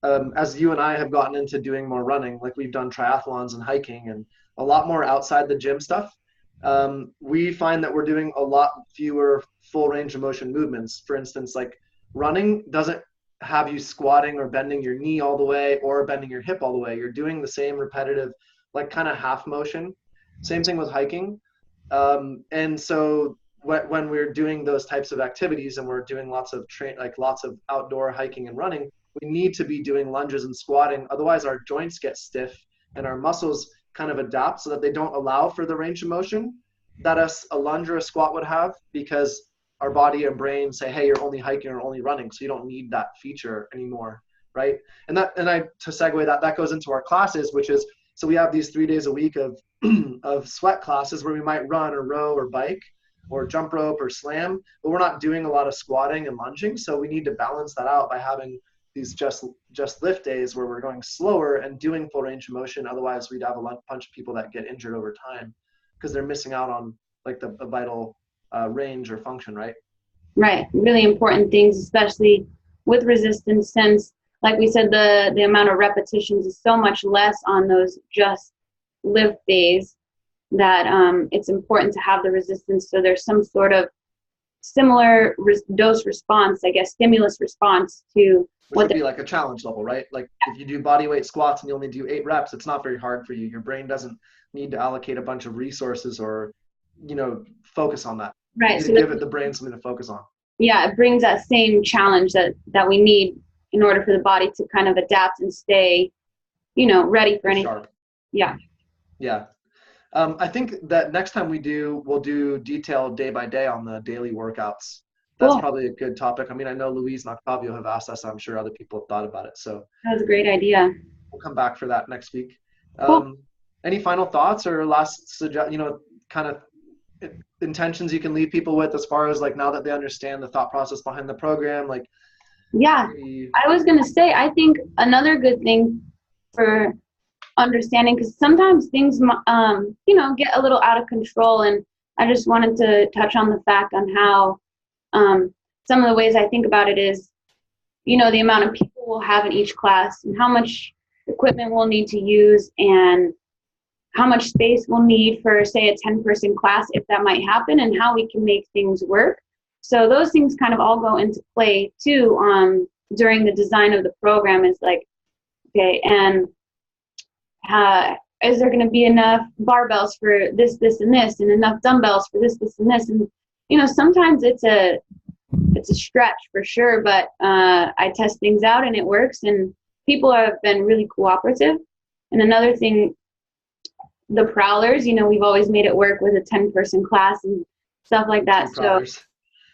as you and I have gotten into doing more running, like we've done triathlons and hiking and a lot more outside the gym stuff, we find that we're doing a lot fewer full range of motion movements. For instance, like running doesn't have you squatting or bending your knee all the way or bending your hip all the way. You're doing the same repetitive, like kind of half motion. Same thing with hiking. And so when we're doing those types of activities and we're doing lots of outdoor hiking and running, we need to be doing lunges and squatting. Otherwise, our joints get stiff and our muscles kind of adapt so that they don't allow for the range of motion that a lunge or a squat would have, because our body and brain say, hey, you're only hiking or only running, so you don't need that feature anymore, right? To segue that goes into our classes, which is, so we have these 3 days a week of of sweat classes where we might run or row or bike or jump rope or slam, but we're not doing a lot of squatting and lunging. So we need to balance that out by having these just lift days where we're going slower and doing full range of motion. Otherwise, we'd have a bunch of people that get injured over time because they're missing out on like the vital range or function, right? Right. Really important things, especially with resistance, since, like we said, the amount of repetitions is so much less on those just lift days that it's important to have the resistance. So there's some sort of similar dose response, I guess, stimulus response to which would be like a challenge level, right? Like if you do body weight squats and you only do 8 reps, it's not very hard for you. Your brain doesn't need to allocate a bunch of resources or, focus on that. Right. You So need to give the brain something to focus on. Yeah, it brings that same challenge that we need in order for the body to kind of adapt and stay, ready for anything. Sharp. Yeah. Yeah. I think that next time we'll do detailed day by day on the daily workouts. That's Cool. probably a good topic. I mean, I know Louise and Octavio have asked us. I'm sure other people have thought about it. So That was a great idea. we'll come back for that next week. Cool. Any final thoughts or last kind of intentions you can leave people with as far as like now that they understand the thought process behind the program? Like, Yeah, I was going to say, I think another good thing for understanding, because sometimes things, get a little out of control. And I just wanted to touch on the fact on how some of the ways I think about it is, the amount of people we'll have in each class and how much equipment we'll need to use and how much space we'll need for, say, a 10-person class, if that might happen, and how we can make things work. So those things kind of all go into play too during the design of the program. Is like, okay, and is there going to be enough barbells for this, and this, and enough dumbbells for this, and this? And sometimes it's a stretch for sure, but I test things out and it works, and people have been really cooperative. And another thing, the prowlers, we've always made it work with a 10-person class and stuff like that. So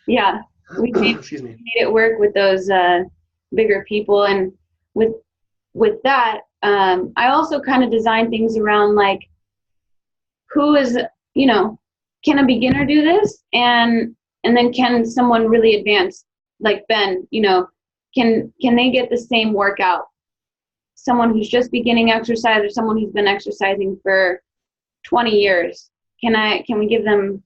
yeah, we made it work with those bigger people. And with that, I also kind of design things around like, who is, can a beginner do this? And then can someone really advanced, like Ben, can they get the same workout? Someone who's just beginning exercise or someone who's been exercising for 20 years, can we give them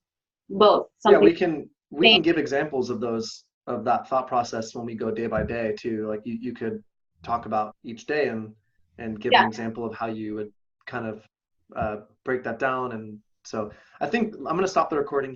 both something? Yeah, we can give examples of that thought process when we go day by day too. Like you could talk about each day and give an example of how you would kind of break that down. And so I think I'm going to stop the recording